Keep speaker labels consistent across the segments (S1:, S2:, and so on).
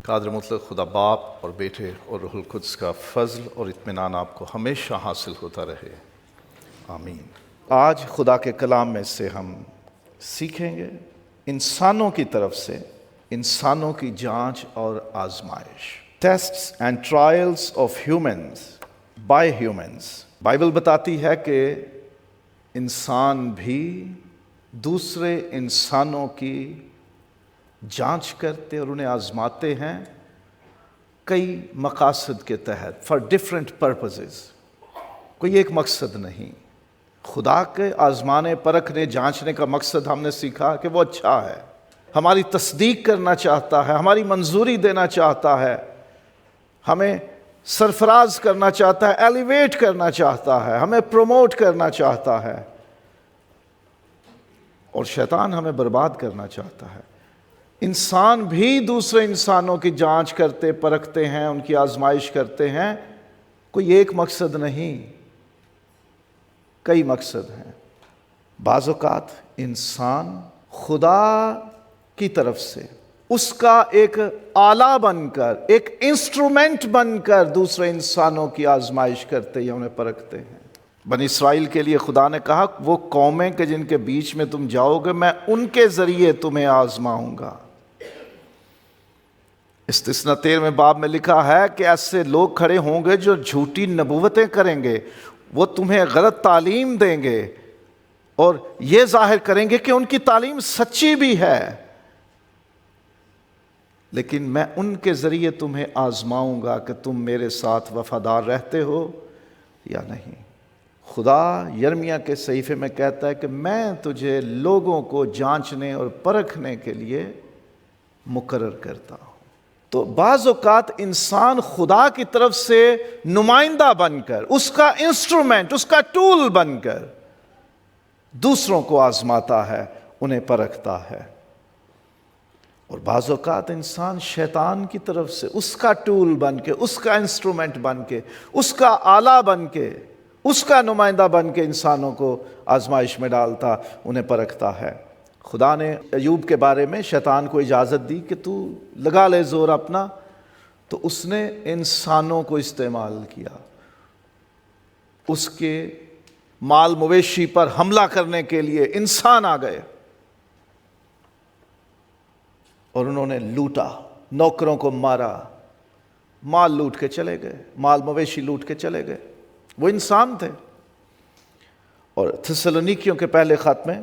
S1: قادر مطلق خدا باپ اور بیٹے اور روح القدس کا فضل اور اطمینان آپ کو ہمیشہ حاصل ہوتا رہے، آمین۔ آج خدا کے کلام میں سے ہم سیکھیں گے انسانوں کی طرف سے انسانوں کی جانچ اور آزمائش، tests and trials of humans by humans. Bible بتاتی ہے کہ انسان بھی دوسرے انسانوں کی جانچ کرتے اور انہیں آزماتے ہیں کئی مقاصد کے تحت، فار ڈفرینٹ پرپزز۔ کوئی ایک مقصد نہیں۔ خدا کے آزمانے پرکھنے جانچنے کا مقصد ہم نے سیکھا کہ وہ اچھا ہے، ہماری تصدیق کرنا چاہتا ہے، ہماری منظوری دینا چاہتا ہے، ہمیں سرفراز کرنا چاہتا ہے، ایلیویٹ کرنا چاہتا ہے، ہمیں پروموٹ کرنا چاہتا ہے، اور شیطان ہمیں برباد کرنا چاہتا ہے۔ انسان بھی دوسرے انسانوں کی جانچ کرتے پرکھتے ہیں، ان کی آزمائش کرتے ہیں، کوئی ایک مقصد نہیں، کئی مقصد ہیں۔ بعض اوقات انسان خدا کی طرف سے اس کا ایک آلہ بن کر، ایک انسٹرومنٹ بن کر دوسرے انسانوں کی آزمائش کرتے یا انہیں پرکھتے ہیں۔ بنی اسرائیل کے لیے خدا نے کہا وہ قومیں کہ جن کے بیچ میں تم جاؤ گے میں ان کے ذریعے تمہیں آزماؤں گا۔ استثنا 13 باب میں لکھا ہے کہ ایسے لوگ کھڑے ہوں گے جو جھوٹی نبوتیں کریں گے، وہ تمہیں غلط تعلیم دیں گے اور یہ ظاہر کریں گے کہ ان کی تعلیم سچی بھی ہے، لیکن میں ان کے ذریعے تمہیں آزماؤں گا کہ تم میرے ساتھ وفادار رہتے ہو یا نہیں۔ خدا یرمیہ کے صحیفے میں کہتا ہے کہ میں تجھے لوگوں کو جانچنے اور پرکھنے کے لیے مقرر کرتا ہوں۔ تو بعض اوقات انسان خدا کی طرف سے نمائندہ بن کر، اس کا انسٹرومنٹ، اس کا ٹول بن کر دوسروں کو آزماتا ہے، انہیں پرکھتا ہے، اور بعض اوقات انسان شیطان کی طرف سے اس کا ٹول بن کے، اس کا انسٹرومنٹ بن کے، اس کا آلہ بن کے، اس کا نمائندہ بن کے انسانوں کو آزمائش میں ڈالتا، انہیں پرکھتا ہے۔ خدا نے ایوب کے بارے میں شیطان کو اجازت دی کہ تو لگا لے زور اپنا، تو اس نے انسانوں کو استعمال کیا، اس کے مال مویشی پر حملہ کرنے کے لیے انسان آ گئے اور انہوں نے لوٹا، نوکروں کو مارا، مال لوٹ کے چلے گئے، مال مویشی لوٹ کے چلے گئے، وہ انسان تھے۔ اور تھسلونیکیوں کے پہلے خط میں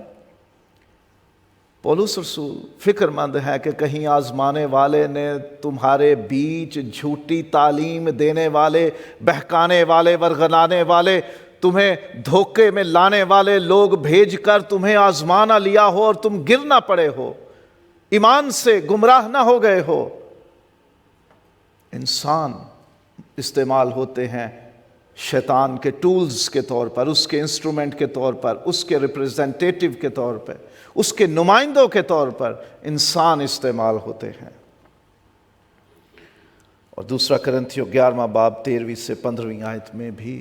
S1: پولس رسول فکر مند ہے کہ کہیں آزمانے والے نے تمہارے بیچ جھوٹی تعلیم دینے والے، بہکانے والے، ورغلانے والے، تمہیں دھوکے میں لانے والے لوگ بھیج کر تمہیں آزما نہ لیا ہو اور تم گر نہ پڑے ہو، ایمان سے گمراہ نہ ہو گئے ہو۔ انسان استعمال ہوتے ہیں شیطان کے ٹولز کے طور پر، اس کے انسٹرومنٹ کے طور پر، اس کے ریپریزنٹیٹیو کے طور پر، اس کے نمائندوں کے طور پر انسان استعمال ہوتے ہیں۔ اور دوسرا کرنتھیوں 11 باب 13 سے 15 آیت میں بھی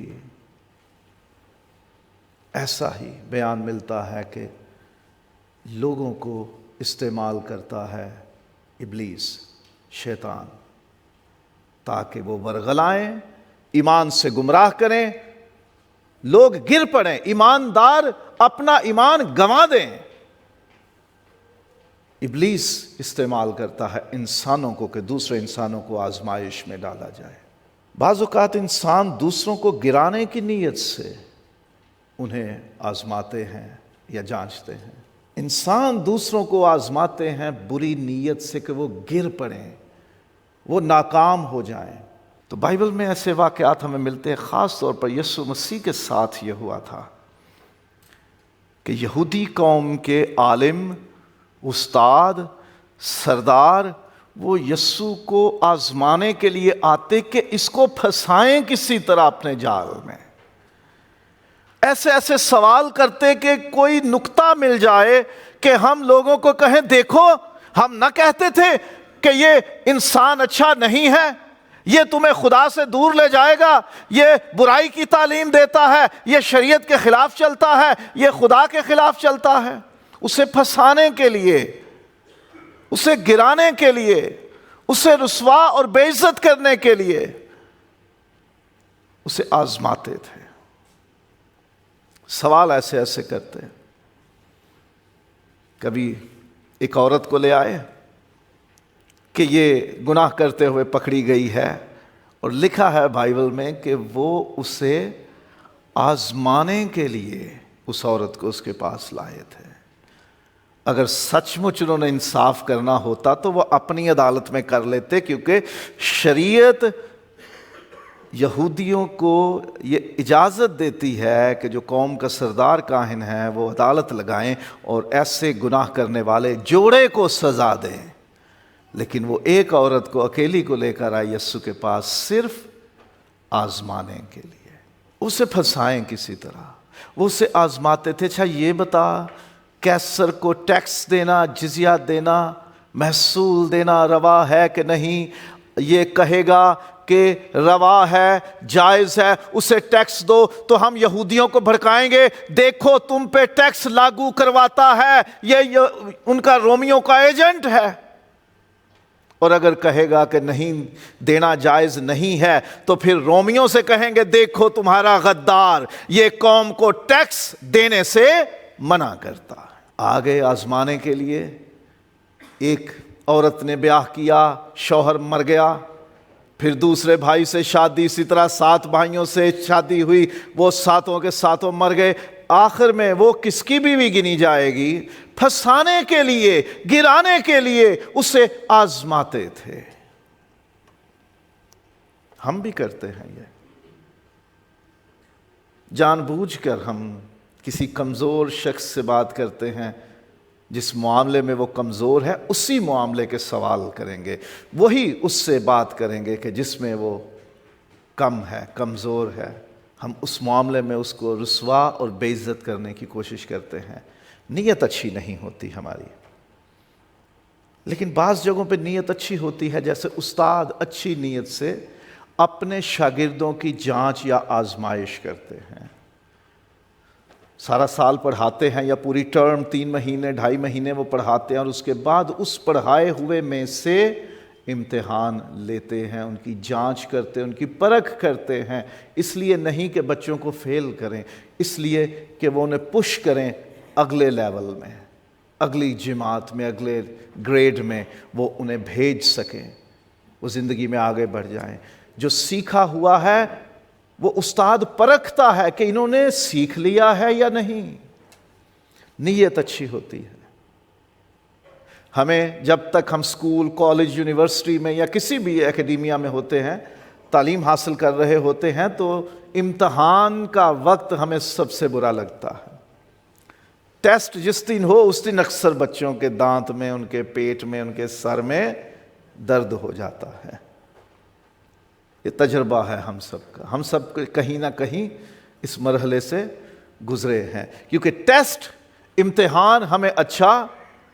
S1: ایسا ہی بیان ملتا ہے کہ لوگوں کو استعمال کرتا ہے ابلیس، شیطان، تاکہ وہ ورغلائیں، ایمان سے گمراہ کریں، لوگ گر پڑیں، ایماندار اپنا ایمان گنوا دیں۔ ابلیس استعمال کرتا ہے انسانوں کو کہ دوسرے انسانوں کو آزمائش میں ڈالا جائے۔ بعض اوقات انسان دوسروں کو گرانے کی نیت سے انہیں آزماتے ہیں یا جانچتے ہیں۔ انسان دوسروں کو آزماتے ہیں بری نیت سے کہ وہ گر پڑیں، وہ ناکام ہو جائیں۔ تو بائبل میں ایسے واقعات ہمیں ملتے ہیں، خاص طور پر یسوع مسیح کے ساتھ یہ ہوا تھا کہ یہودی قوم کے عالم، استاد، سردار، وہ یسوع کو آزمانے کے لیے آتے کہ اس کو پھنسائیں کسی طرح اپنے جال میں، ایسے ایسے سوال کرتے کہ کوئی نقطہ مل جائے کہ ہم لوگوں کو کہیں دیکھو ہم نہ کہتے تھے کہ یہ انسان اچھا نہیں ہے، یہ تمہیں خدا سے دور لے جائے گا، یہ برائی کی تعلیم دیتا ہے، یہ شریعت کے خلاف چلتا ہے، یہ خدا کے خلاف چلتا ہے۔ اسے پھنسانے کے لیے، اسے گرانے کے لیے، اسے رسوا اور بے عزت کرنے کے لیے اسے آزماتے تھے. سوال ایسے ایسے کرتے. کبھی ایک عورت کو لے آئے کہ یہ گناہ کرتے ہوئے پکڑی گئی ہے، اور لکھا ہے بائبل میں کہ وہ اسے آزمانے کے لیے اس عورت کو اس کے پاس لائے تھے. اگر سچ مچ انہوں نے انصاف کرنا ہوتا تو وہ اپنی عدالت میں کر لیتے، کیونکہ شریعت یہودیوں کو یہ اجازت دیتی ہے کہ جو قوم کا سردار کاہن ہے وہ عدالت لگائیں اور ایسے گناہ کرنے والے جوڑے کو سزا دیں. لیکن وہ ایک عورت کو اکیلی کو لے کر آئی یسوع کے پاس صرف آزمانے کے لیے، اسے پھنسائیں کسی طرح. وہ اسے آزماتے تھے. اچھا یہ بتا، کیسر کو ٹیکس دینا، جزیہ دینا، محصول دینا روا ہے کہ نہیں؟ یہ کہے گا کہ روا ہے، جائز ہے، اسے ٹیکس دو تو ہم یہودیوں کو بھڑکائیں گے، دیکھو تم پہ ٹیکس لاگو کرواتا ہے، یہ ان کا رومیوں کا ایجنٹ ہے. اور اگر کہے گا کہ نہیں دینا جائز نہیں ہے تو پھر رومیوں سے کہیں گے دیکھو تمہارا غدار یہ قوم کو ٹیکس دینے سے منع کرتا ہے. آگے آزمانے کے لیے ایک عورت نے بیاہ کیا، شوہر مر گیا، پھر دوسرے بھائی سے شادی، اسی طرح 7 بھائیوں سے شادی ہوئی، وہ 7 کے 7 مر گئے. آخر میں وہ کس کی بیوی گنی جائے گی؟ پھنسانے کے لیے، گرانے کے لیے اسے آزماتے تھے. ہم بھی کرتے ہیں یہ. جان بوجھ کر ہم کسی کمزور شخص سے بات کرتے ہیں، جس معاملے میں وہ کمزور ہے اسی معاملے کے سوال کریں گے، وہی اس سے بات کریں گے کہ جس میں وہ کم ہے، کمزور ہے. ہم اس معاملے میں اس کو رسوا اور بے عزت کرنے کی کوشش کرتے ہیں. نیت اچھی نہیں ہوتی ہماری، لیکن بعض جگہوں پہ نیت اچھی ہوتی ہے. جیسے استاد اچھی نیت سے اپنے شاگردوں کی جانچ یا آزمائش کرتے ہیں. سارا سال پڑھاتے ہیں یا پوری ٹرم 3 مہینے 2.5 مہینے وہ پڑھاتے ہیں، اور اس کے بعد اس پڑھائے ہوئے میں سے امتحان لیتے ہیں، ان کی جانچ کرتے ہیں، ان کی پرکھ کرتے ہیں. اس لیے نہیں کہ بچوں کو فیل کریں، اس لیے کہ وہ انہیں پش کریں اگلے لیول میں، اگلی جماعت میں، اگلے گریڈ میں وہ انہیں بھیج سکیں، وہ زندگی میں آگے بڑھ جائیں. جو سیکھا ہوا ہے وہ استاد پرکھتا ہے کہ انہوں نے سیکھ لیا ہے یا نہیں. نیت اچھی ہوتی ہے. ہمیں جب تک ہم اسکول، کالج، یونیورسٹی میں یا کسی بھی اکیڈیمیا میں ہوتے ہیں، تعلیم حاصل کر رہے ہوتے ہیں، تو امتحان کا وقت ہمیں سب سے برا لگتا ہے. ٹیسٹ جس دن ہو اس دن اکثر بچوں کے دانت میں، ان کے پیٹ میں، ان کے سر میں درد ہو جاتا ہے. یہ تجربہ ہے ہم سب کا. ہم سب کہیں نہ کہیں اس مرحلے سے گزرے ہیں، کیونکہ ٹیسٹ، امتحان ہمیں اچھا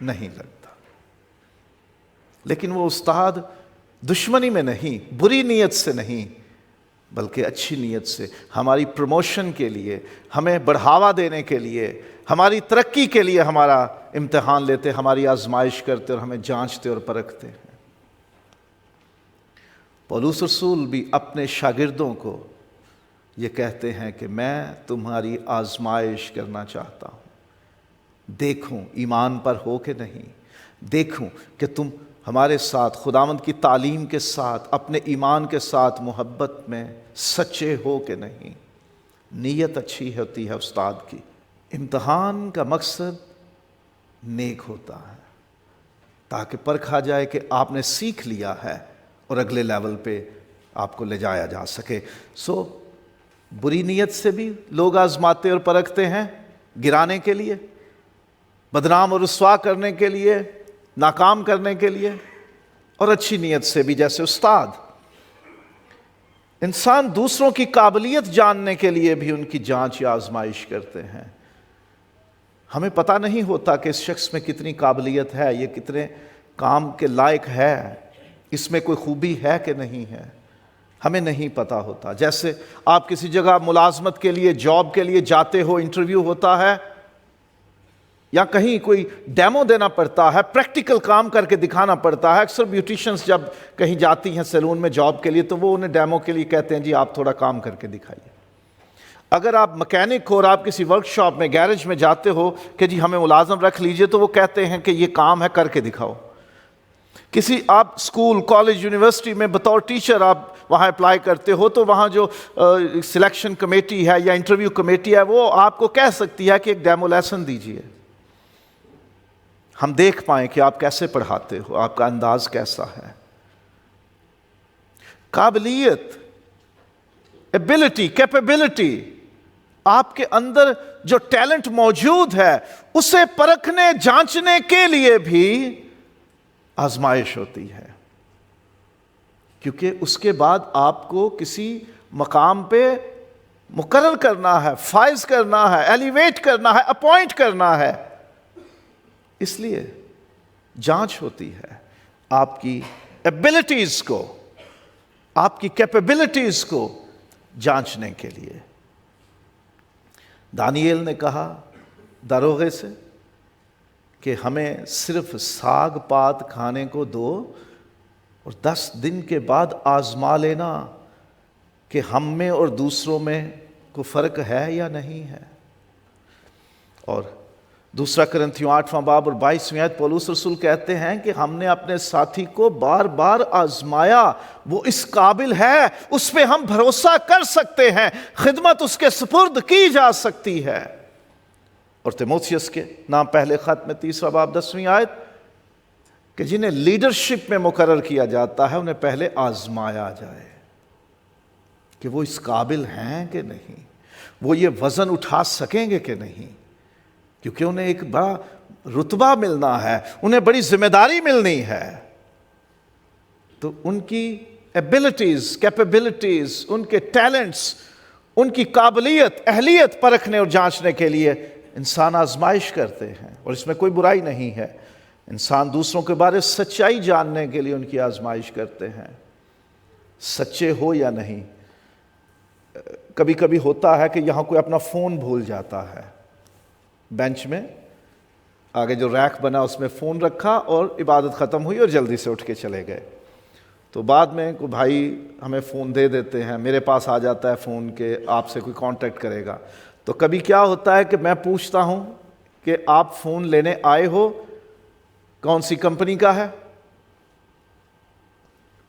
S1: نہیں لگتا. لیکن وہ استاد دشمنی میں نہیں، بری نیت سے نہیں، بلکہ اچھی نیت سے ہماری پروموشن کے لیے، ہمیں بڑھاوا دینے کے لیے، ہماری ترقی کے لیے ہمارا امتحان لیتے، ہماری آزمائش کرتے اور ہمیں جانچتے اور پرکھتے ہیں. پولس رسول بھی اپنے شاگردوں کو یہ کہتے ہیں کہ میں تمہاری آزمائش کرنا چاہتا ہوں، دیکھوں ایمان پر ہو کہ نہیں، دیکھوں کہ تم ہمارے ساتھ خداوند کی تعلیم کے ساتھ، اپنے ایمان کے ساتھ محبت میں سچے ہو کہ نہیں. نیت اچھی ہوتی ہے استاد کی. امتحان کا مقصد نیک ہوتا ہے تاکہ پرکھا جائے کہ آپ نے سیکھ لیا ہے اور اگلے لیول پہ آپ کو لے جایا جا سکے. بری نیت سے بھی لوگ آزماتے اور پرکھتے ہیں، گرانے کے لیے، بدنام اور رسوا کرنے کے لیے، ناکام کرنے کے لیے. اور اچھی نیت سے بھی جیسے استاد. انسان دوسروں کی قابلیت جاننے کے لیے بھی ان کی جانچ یا آزمائش کرتے ہیں. ہمیں پتہ نہیں ہوتا کہ اس شخص میں کتنی قابلیت ہے، یہ کتنے کام کے لائق ہے، اس میں کوئی خوبی ہے کہ نہیں ہے، ہمیں نہیں پتہ ہوتا. جیسے آپ کسی جگہ ملازمت کے لیے، جاب کے لیے جاتے ہو، انٹرویو ہوتا ہے، یا کہیں کوئی ڈیمو دینا پڑتا ہے، پریکٹیکل کام کر کے دکھانا پڑتا ہے۔ اکثر بیوٹیشنز جب کہیں جاتی ہیں سیلون میں جاب کے لیے تو وہ انہیں ڈیمو کے لیے کہتے ہیں جی آپ تھوڑا کام کر کے دکھائیے۔ اگر آپ مکینک ہو اور آپ کسی ورک شاپ میں، گیرج میں جاتے ہو کہ جی ہمیں ملازم رکھ لیجئے، تو وہ کہتے ہیں کہ یہ کام ہے کر کے دکھاؤ۔ کسی آپ اسکول، کالج، یونیورسٹی میں بطور ٹیچر آپ وہاں اپلائی کرتے ہو تو وہاں جو سلیکشن کمیٹی ہے یا انٹرویو کمیٹی ہے وہ آپ کو کہہ سکتی ہے کہ ایک ڈیمو لیسن دیجئے، ہم دیکھ پائیں کہ آپ کیسے پڑھاتے ہو، آپ کا انداز کیسا ہے۔ قابلیت، ایبلٹی، کیپیبلٹی، آپ کے اندر جو ٹیلنٹ موجود ہے اسے پرکھنے جانچنے کے لیے بھی آزمائش ہوتی ہے، کیونکہ اس کے بعد آپ کو کسی مقام پہ مقرر کرنا ہے، فائز کرنا ہے، ایلیویٹ کرنا ہے، اپوائنٹ کرنا ہے، اس لیے جانچ ہوتی ہے آپ کی ایبلٹیز کو، آپ کی کیپیبلٹیز کو جانچنے کے لیے۔ دانیال نے کہا داروغے سے کہ ہمیں صرف ساگ پات کھانے کو دو اور 10 دن کے بعد آزما لینا کہ ہم میں اور دوسروں میں کوئی فرق ہے یا نہیں ہے۔ اور دوسرا کرنتھیوں 8واں باب اور 22ویں آیت پولس رسول کہتے ہیں کہ ہم نے اپنے ساتھی کو بار بار آزمایا، وہ اس قابل ہے، اس پہ ہم بھروسہ کر سکتے ہیں، خدمت اس کے سپرد کی جا سکتی ہے۔ اور تیموتھیوس کے نام پہلے خط میں 3واں باب 10ویں آیت کہ جنہیں لیڈرشپ میں مقرر کیا جاتا ہے انہیں پہلے آزمایا جائے کہ وہ اس قابل ہیں کہ نہیں، وہ یہ وزن اٹھا سکیں گے کہ نہیں، کیونکہ انہیں ایک بڑا رتبہ ملنا ہے، انہیں بڑی ذمہ داری ملنی ہے۔ تو ان کی ایبلٹیز، کیپیبلٹیز، ان کے ٹیلنٹس، ان کی قابلیت، اہلیت پرکھنے اور جانچنے کے لیے انسان آزمائش کرتے ہیں، اور اس میں کوئی برائی نہیں ہے۔ انسان دوسروں کے بارے سچائی جاننے کے لیے ان کی آزمائش کرتے ہیں، سچے ہو یا نہیں۔ کبھی کبھی ہوتا ہے کہ یہاں کوئی اپنا فون بھول جاتا ہے، بینچ میں آگے جو ریک بنا اس میں فون رکھا اور عبادت ختم ہوئی اور جلدی سے اٹھ کے چلے گئے، تو بعد میں کوئی بھائی ہمیں فون دے دیتے ہیں، میرے پاس آ جاتا ہے فون کہ آپ سے کوئی کانٹیکٹ کرے گا، تو کبھی کیا ہوتا ہے کہ میں پوچھتا ہوں کہ آپ فون لینے آئے ہو، کون سی کمپنی کا ہے،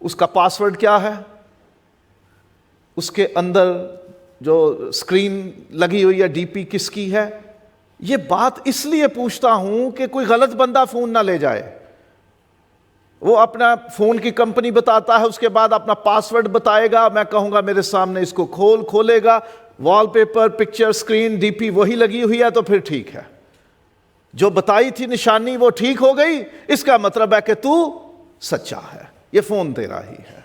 S1: اس کا پاسورڈ کیا ہے، اس کے اندر جو اسکرین لگی ہوئی ہے ڈی پی کس کی ہے۔ یہ بات اس لیے پوچھتا ہوں کہ کوئی غلط بندہ فون نہ لے جائے۔ وہ اپنا فون کی کمپنی بتاتا ہے، اس کے بعد اپنا پاسورڈ بتائے گا، میں کہوں گا میرے سامنے اس کو کھولے گا، wallpaper, picture, screen, D P وہی لگی ہوئی ہے تو پھر ٹھیک ہے، جو بتائی تھی نشانی وہ ٹھیک ہو گئی، اس کا مطلب ہے کہ تو سچا ہے، یہ فون تیرا ہی ہے۔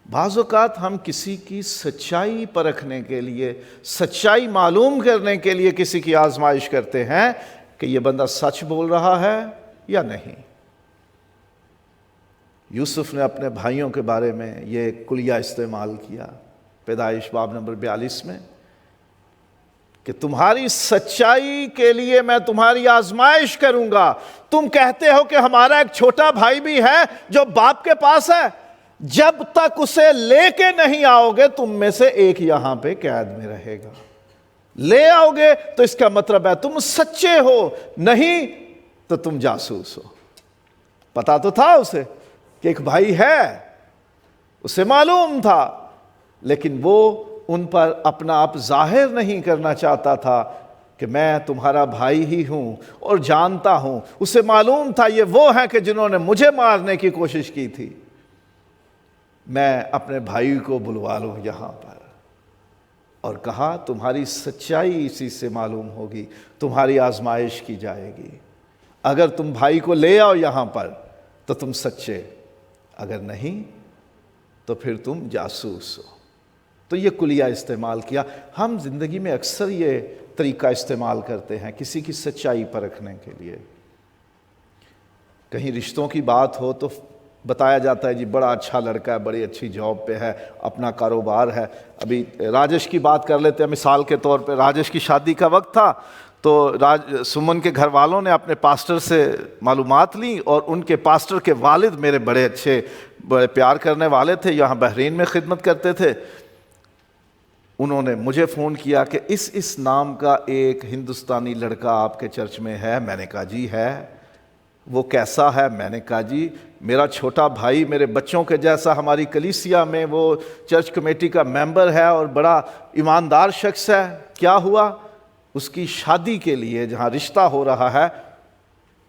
S1: بعض اوقات ہم کسی کی سچائی پرکھنے کے لیے، سچائی معلوم کرنے کے لیے کسی کی آزمائش کرتے ہیں کہ یہ بندہ سچ بول رہا ہے یا نہیں۔ یوسف نے اپنے بھائیوں کے بارے میں یہ کلیہ استعمال کیا پیدائش باب نمبر 42 میں کہ تمہاری سچائی کے لیے میں تمہاری آزمائش کروں گا۔ تم کہتے ہو کہ ہمارا ایک چھوٹا بھائی بھی ہے جو باپ کے پاس ہے، جب تک اسے لے کے نہیں آؤ گے تم میں سے ایک یہاں پہ قید میں رہے گا۔ لے آؤ گے تو اس کا مطلب ہے تم سچے ہو، نہیں تو تم جاسوس ہو۔ پتا تو تھا اسے کہ ایک بھائی ہے، اسے معلوم تھا، لیکن وہ ان پر اپنا آپ ظاہر نہیں کرنا چاہتا تھا کہ میں تمہارا بھائی ہی ہوں اور جانتا ہوں۔ اسے معلوم تھا یہ وہ ہیں کہ جنہوں نے مجھے مارنے کی کوشش کی تھی، میں اپنے بھائی کو بلوا لوں یہاں پر۔ اور کہا تمہاری سچائی اسی سے معلوم ہوگی، تمہاری آزمائش کی جائے گی۔ اگر تم بھائی کو لے آؤ یہاں پر تو تم سچے، اگر نہیں تو پھر تم جاسوس ہو۔ تو یہ کلیہ استعمال کیا۔ ہم زندگی میں اکثر یہ طریقہ استعمال کرتے ہیں کسی کی سچائی پرکھنے کے لیے۔ کہیں رشتوں کی بات ہو تو بتایا جاتا ہے جی بڑا اچھا لڑکا ہے، بڑی اچھی جاب پہ ہے، اپنا کاروبار ہے۔ ابھی راجش کی بات کر لیتے ہیں مثال کے طور پہ۔ راجش کی شادی کا وقت تھا تو سمن کے گھر والوں نے اپنے پاسٹر سے معلومات لیں، اور ان کے پاسٹر کے والد میرے بڑے اچھے، بڑے پیار کرنے والے تھے، یہاں بحرین میں خدمت کرتے تھے۔ انہوں نے مجھے فون کیا کہ اس نام کا ایک ہندوستانی لڑکا آپ کے چرچ میں ہے۔ میں نے کہا جی ہے۔ وہ کیسا ہے؟ میں نے کہا جی میرا چھوٹا بھائی، میرے بچوں کے جیسا، ہماری کلیسیا میں وہ چرچ کمیٹی کا ممبر ہے اور بڑا ایماندار شخص ہے۔ کیا ہوا؟ اس کی شادی کے لیے جہاں رشتہ ہو رہا ہے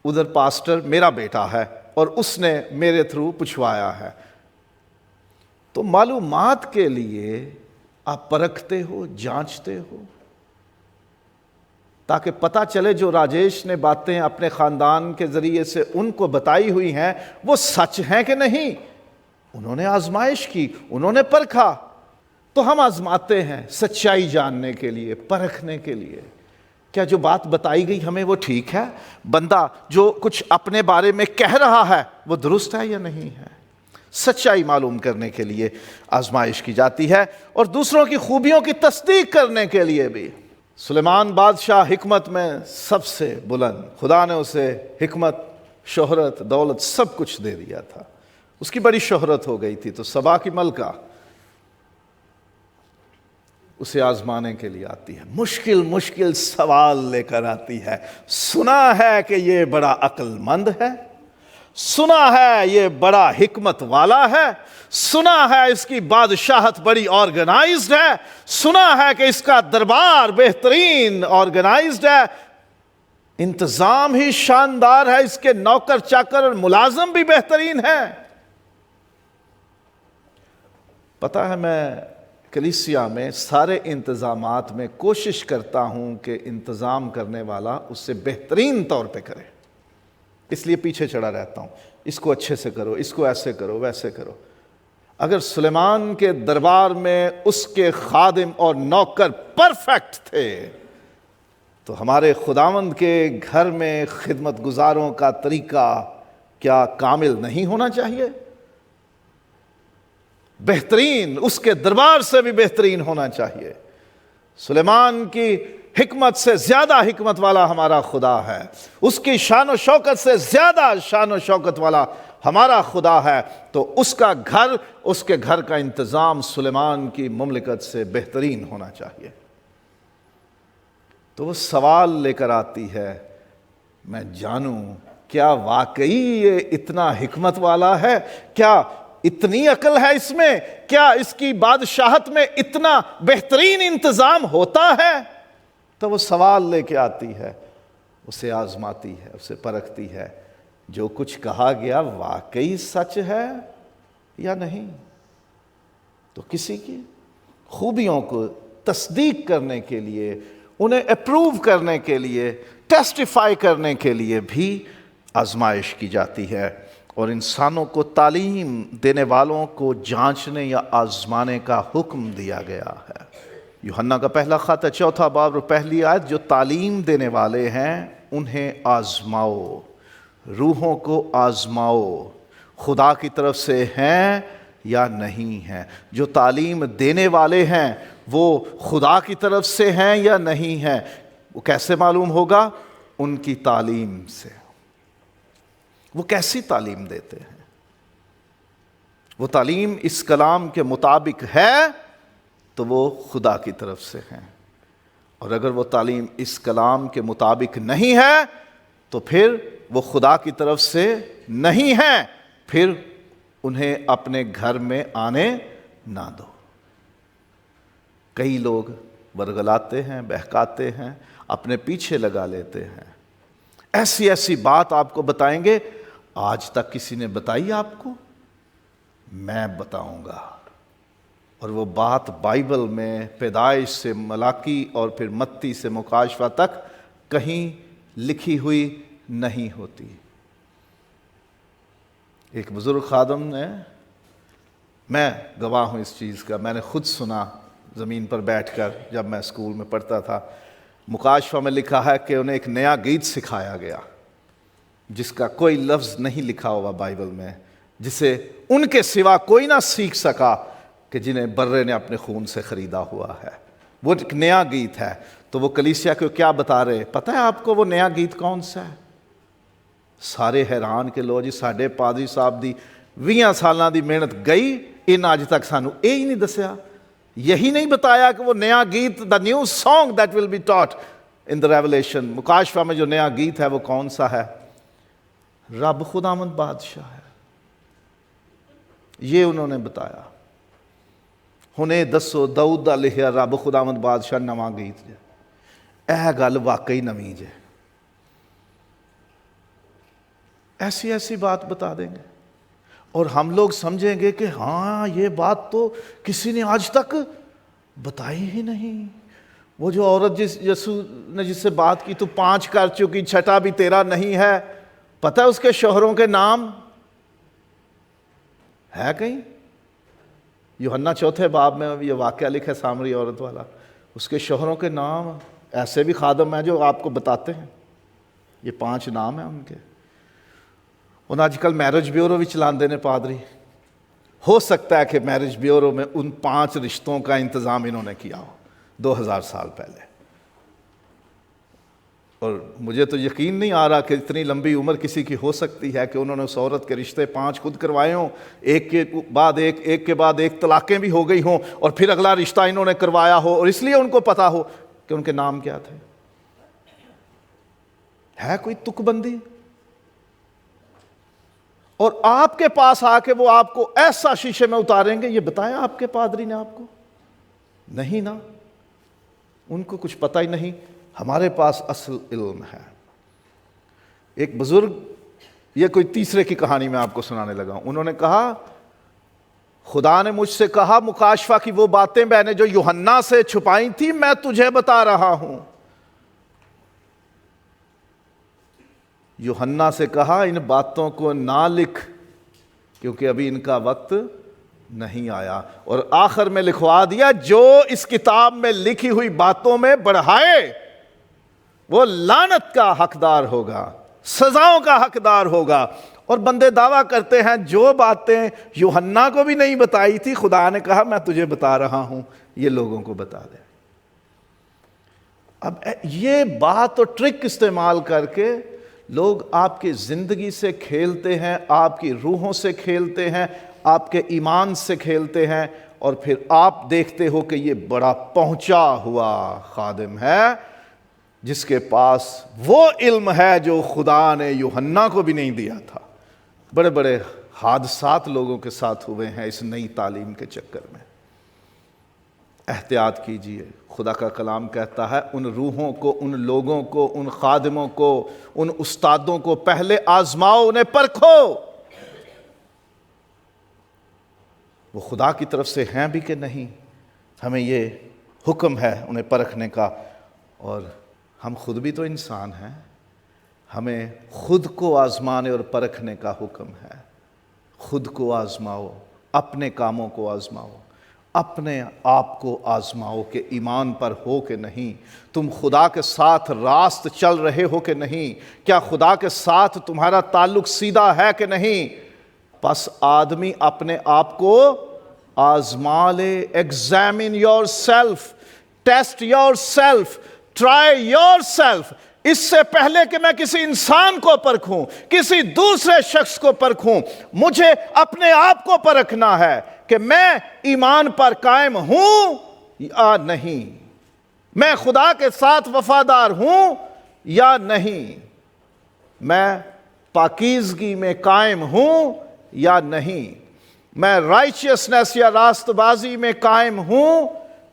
S1: ادھر پاسٹر میرا بیٹا ہے، اور اس نے میرے تھرو پوچھوایا ہے۔ تو معلومات کے لیے آپ پرکھتے ہو، جانچتے ہو، تاکہ پتہ چلے جو راجیش نے باتیں اپنے خاندان کے ذریعے سے ان کو بتائی ہوئی ہیں وہ سچ ہیں کہ نہیں۔ انہوں نے آزمائش کی، انہوں نے پرکھا۔ تو ہم آزماتے ہیں سچائی جاننے کے لیے، پرکھنے کے لیے، کیا جو بات بتائی گئی ہمیں وہ ٹھیک ہے؟ بندہ جو کچھ اپنے بارے میں کہہ رہا ہے وہ درست ہے یا نہیں ہے؟ سچائی معلوم کرنے کے لیے آزمائش کی جاتی ہے، اور دوسروں کی خوبیوں کی تصدیق کرنے کے لیے بھی۔ سلیمان بادشاہ حکمت میں سب سے بلند، خدا نے اسے حکمت، شہرت، دولت سب کچھ دے دیا تھا، اس کی بڑی شہرت ہو گئی تھی۔ تو سبا کی ملکہ اسے آزمانے کے لیے آتی ہے، مشکل سوال لے کر آتی ہے۔ سنا ہے کہ یہ بڑا عقل مند ہے، سنا ہے یہ بڑا حکمت والا ہے، سنا ہے اس کی بادشاہت بڑی آرگنائزڈ ہے، سنا ہے کہ اس کا دربار بہترین آرگنائزڈ ہے، انتظام ہی شاندار ہے، اس کے نوکر چاکر اور ملازم بھی بہترین ہیں۔ پتہ ہے میں کلیسیا میں سارے انتظامات میں کوشش کرتا ہوں کہ انتظام کرنے والا اس سے بہترین طور پہ کرے، اس لیے پیچھے چڑھا رہتا ہوں، اس کو اچھے سے کرو، اس کو ایسے کرو، ویسے کرو۔ اگر سلیمان کے دربار میں اس کے خادم اور نوکر پرفیکٹ تھے تو ہمارے خداوند کے گھر میں خدمت گزاروں کا طریقہ کیا کامل نہیں ہونا چاہیے؟ بہترین، اس کے دربار سے بھی بہترین ہونا چاہیے۔ سلیمان کی حکمت سے زیادہ حکمت والا ہمارا خدا ہے، اس کی شان و شوکت سے زیادہ شان و شوکت والا ہمارا خدا ہے، تو اس کا گھر، اس کے گھر کا انتظام سلیمان کی مملکت سے بہترین ہونا چاہیے۔ تو وہ سوال لے کر آتی ہے، میں جانوں کیا واقعی یہ اتنا حکمت والا ہے؟ کیا اتنی عقل ہے اس میں؟ کیا اس کی بادشاہت میں اتنا بہترین انتظام ہوتا ہے؟ تو وہ سوال لے کے آتی ہے، اسے آزماتی ہے، اسے پرکھتی ہے، جو کچھ کہا گیا واقعی سچ ہے یا نہیں۔ تو کسی کی خوبیوں کو تصدیق کرنے کے لیے، انہیں اپروو کرنے کے لیے، ٹیسٹیفائی کرنے کے لیے بھی آزمائش کی جاتی ہے، اور انسانوں کو تعلیم دینے والوں کو جانچنے یا آزمانے کا حکم دیا گیا ہے۔ یوحنا کا پہلا خط 4 باب اور پہلی آیت، جو تعلیم دینے والے ہیں انہیں آزماؤ، روحوں کو آزماؤ، خدا کی طرف سے ہیں یا نہیں ہیں۔ جو تعلیم دینے والے ہیں وہ خدا کی طرف سے ہیں یا نہیں ہیں، وہ کیسے معلوم ہوگا؟ ان کی تعلیم سے۔ وہ کیسی تعلیم دیتے ہیں؟ وہ تعلیم اس کلام کے مطابق ہے تو وہ خدا کی طرف سے ہیں، اور اگر وہ تعلیم اس کلام کے مطابق نہیں ہے تو پھر وہ خدا کی طرف سے نہیں ہیں، پھر انہیں اپنے گھر میں آنے نہ دو۔ کئی لوگ ورگلاتے ہیں، بہکاتے ہیں، اپنے پیچھے لگا لیتے ہیں، ایسی ایسی بات آپ کو بتائیں گے، آج تک کسی نے بتائی آپ کو؟ میں بتاؤں گا۔ اور وہ بات بائبل میں پیدائش سے ملاکی اور پھر متی سے مکاشفہ تک کہیں لکھی ہوئی نہیں ہوتی۔ ایک بزرگ خادم نے، میں گواہ ہوں اس چیز کا، میں نے خود سنا زمین پر بیٹھ کر جب میں اسکول میں پڑھتا تھا، مکاشفہ میں لکھا ہے کہ انہیں ایک نیا گیت سکھایا گیا جس کا کوئی لفظ نہیں لکھا ہوا بائبل میں، جسے ان کے سوا کوئی نہ سیکھ سکا کہ جنہیں برے نے اپنے خون سے خریدا ہوا ہے۔ وہ ایک نیا گیت ہے۔ تو وہ کلیسیا کو کیا بتا رہے؟ پتہ ہے آپ کو وہ نیا گیت کون سا ہے؟ سارے حیران کہ لو جی ساڈے پادری صاحب دی 20 سالاں دی محنت گئی، ان اج تک سانو یہی نہیں دسیا، یہی نہیں بتایا کہ وہ نیا گیت، the new song that will be taught in the revelation, مکاشفہ میں جو نیا گیت ہے وہ کون سا ہے؟ رب خداوند بادشاہ ہے، یہ انہوں نے بتایا۔ ہنے دسو داؤد دا لکھیا رب خداوند بادشاہ نواں گیت جے، اے گل واقعی نویں جے، ایسی ایسی بات بتا دیں گے اور ہم لوگ سمجھیں گے کہ ہاں یہ بات تو کسی نے آج تک بتائی ہی نہیں۔ وہ جو عورت یسوع نے جس سے بات کی تو 5 کر چکی، 6 بھی تیرا نہیں ہے، پتہ ہے اس کے شوہروں کے نام ہے کہیں؟ یوحنا 4 باب میں یہ واقعہ لکھا ہے سامری عورت والا، اس کے شوہروں کے نام، ایسے بھی خادم ہیں جو آپ کو بتاتے ہیں، یہ 5 نام ہیں ان کے۔ ان آج کل میرج بیورو بھی چلاندے نے پادری، ہو سکتا ہے کہ میرج بیورو میں ان 5 رشتوں کا انتظام انہوں نے کیا ہو 2000 سال پہلے، اور مجھے تو یقین نہیں آ رہا کہ اتنی لمبی عمر کسی کی ہو سکتی ہے کہ انہوں نے اس عورت کے رشتے 5 خود کروائے ہوں، ایک کے بعد ایک طلاقیں بھی ہو گئی ہوں، اور پھر اگلا رشتہ انہوں نے کروایا ہو، اور اس لیے ان کو پتا ہو کہ ان کے نام کیا تھے۔ ہے کوئی تک بندی؟ اور آپ کے پاس آ کے وہ آپ کو ایسا شیشے میں اتاریں گے، یہ بتایا آپ کے پادری نے آپ کو؟ نہیں نا، ان کو کچھ پتہ ہی نہیں۔ ہمارے پاس اصل علم ہے۔ ایک بزرگ، یہ کوئی تیسرے کی کہانی میں آپ کو سنانے لگا ہوں، انہوں نے کہا خدا نے مجھ سے کہا مکاشفہ کی وہ باتیں میں نے جو یوحنا سے چھپائی تھی میں تجھے بتا رہا ہوں۔ یوحنا سے کہا ان باتوں کو نہ لکھ کیونکہ ابھی ان کا وقت نہیں آیا، اور آخر میں لکھوا دیا جو اس کتاب میں لکھی ہوئی باتوں میں بڑھائے وہ لعنت کا حقدار ہوگا، سزاؤں کا حقدار ہوگا۔ اور بندے دعویٰ کرتے ہیں جو باتیں یوحنا کو بھی نہیں بتائی تھی خدا نے کہا میں تجھے بتا رہا ہوں، یہ لوگوں کو بتا دے۔ اب یہ بات اور ٹرک استعمال کر کے لوگ آپ کی زندگی سے کھیلتے ہیں، آپ کی روحوں سے کھیلتے ہیں، آپ کے ایمان سے کھیلتے ہیں، اور پھر آپ دیکھتے ہو کہ یہ بڑا پہنچا ہوا خادم ہے جس کے پاس وہ علم ہے جو خدا نے یوحنا کو بھی نہیں دیا تھا۔ بڑے بڑے حادثات لوگوں کے ساتھ ہوئے ہیں اس نئی تعلیم کے چکر میں۔ احتیاط کیجئے، خدا کا کلام کہتا ہے ان روحوں کو، ان لوگوں کو، ان خادموں کو، ان استادوں کو پہلے آزماؤ، انہیں پرکھو، وہ خدا کی طرف سے ہیں بھی کہ نہیں۔ ہمیں یہ حکم ہے انہیں پرکھنے کا، اور ہم خود بھی تو انسان ہیں، ہمیں خود کو آزمانے اور پرکھنے کا حکم ہے۔ خود کو آزماؤ، اپنے کاموں کو آزماؤ، اپنے آپ کو آزماؤ کہ ایمان پر ہو کہ نہیں، تم خدا کے ساتھ راست چل رہے ہو کہ نہیں، کیا خدا کے ساتھ تمہارا تعلق سیدھا ہے کہ نہیں۔ پس آدمی اپنے آپ کو آزما لے، examine yourself, test yourself, try yourself. اس سے پہلے کہ میں کسی انسان کو پرکھوں، کسی دوسرے شخص کو پرکھوں، مجھے اپنے آپ کو پرکھنا ہے کہ میں ایمان پر قائم ہوں یا نہیں، میں خدا کے ساتھ وفادار ہوں یا نہیں، میں پاکیزگی میں قائم ہوں یا نہیں، میں رائچیسنس یا راست بازی میں قائم ہوں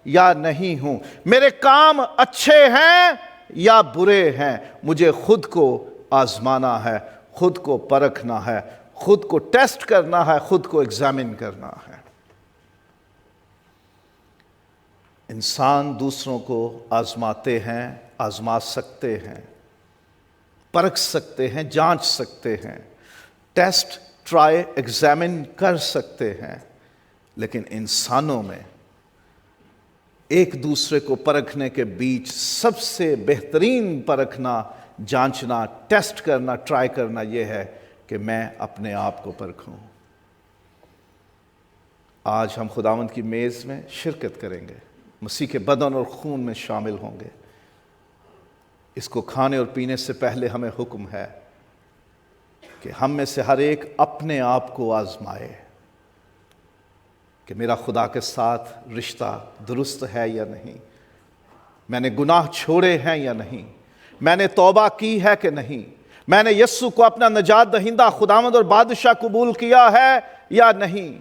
S1: یا نہیں ہوں، میرے کام اچھے ہیں یا برے ہیں۔ مجھے خود کو آزمانا ہے، خود کو پرکھنا ہے، خود کو ٹیسٹ کرنا ہے، خود کو ایگزامن کرنا ہے۔ انسان دوسروں کو آزماتے ہیں، آزما سکتے ہیں، پرکھ سکتے ہیں، جانچ سکتے ہیں، ٹیسٹ، ٹرائی، ایگزامن کر سکتے ہیں، لیکن انسانوں میں ایک دوسرے کو پرکھنے کے بیچ سب سے بہترین پرکھنا، جانچنا، ٹیسٹ کرنا، ٹرائی کرنا یہ ہے کہ میں اپنے آپ کو پرکھوں۔ آج ہم خداوند کی میز میں شرکت کریں گے، مسیح کے بدن اور خون میں شامل ہوں گے، اس کو کھانے اور پینے سے پہلے ہمیں حکم ہے کہ ہم میں سے ہر ایک اپنے آپ کو آزمائے کہ میرا خدا کے ساتھ رشتہ درست ہے یا نہیں، میں نے گناہ چھوڑے ہیں یا نہیں، میں نے توبہ کی ہے کہ نہیں، میں نے یسوع کو اپنا نجات دہندہ خداوند اور بادشاہ قبول کیا ہے یا نہیں،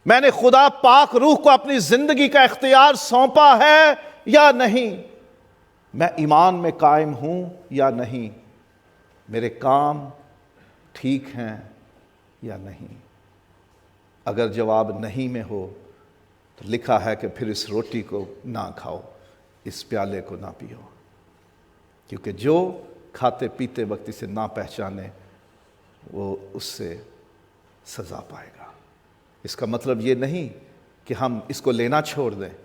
S1: میں نے خدا پاک روح کو اپنی زندگی کا اختیار سونپا ہے یا نہیں، میں ایمان میں قائم ہوں یا نہیں، میرے کام ٹھیک ہیں یا نہیں۔ اگر جواب نہیں میں ہو تو لکھا ہے کہ پھر اس روٹی کو نہ کھاؤ، اس پیالے کو نہ پیو، کیونکہ جو کھاتے پیتے وقت اسے نہ پہچانے وہ اس سے سزا پائے گا۔ اس کا مطلب یہ نہیں کہ ہم اس کو لینا چھوڑ دیں،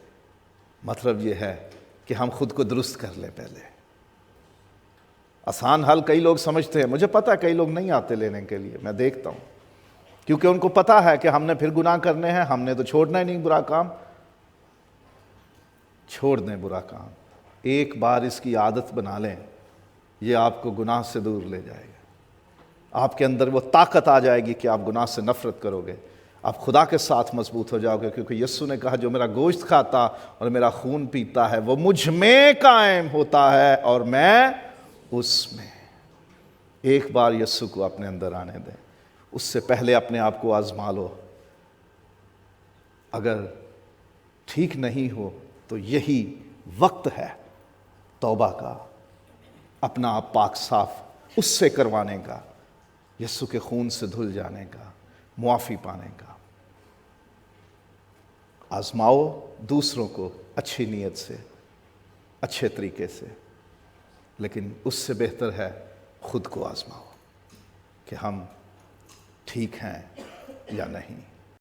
S1: مطلب یہ ہے کہ ہم خود کو درست کر لیں پہلے۔ آسان حل کئی لوگ سمجھتے ہیں، مجھے پتہ ہے کئی لوگ نہیں آتے لینے کے لیے، میں دیکھتا ہوں، کیونکہ ان کو پتہ ہے کہ ہم نے پھر گناہ کرنے ہیں، ہم نے تو چھوڑنا ہی نہیں برا کام۔ چھوڑ دیں برا کام، ایک بار اس کی عادت بنا لیں، یہ آپ کو گناہ سے دور لے جائے گا۔ آپ کے اندر وہ طاقت آ جائے گی کہ آپ گناہ سے نفرت کرو گے، آپ خدا کے ساتھ مضبوط ہو جاؤ گے، کیونکہ یسوع نے کہا جو میرا گوشت کھاتا اور میرا خون پیتا ہے وہ مجھ میں قائم ہوتا ہے اور میں اس میں۔ ایک بار یسوع کو اپنے اندر آنے دیں، اس سے پہلے اپنے آپ کو آزما لو۔ اگر ٹھیک نہیں ہو تو یہی وقت ہے توبہ کا، اپنا آپ پاک صاف اس سے کروانے کا، یسوع کے خون سے دھل جانے کا، معافی پانے کا۔ آزماؤ دوسروں کو اچھی نیت سے، اچھے طریقے سے، لیکن اس سے بہتر ہے خود کو آزماؤ کہ ہم ٹھیک ہیں یا نہیں۔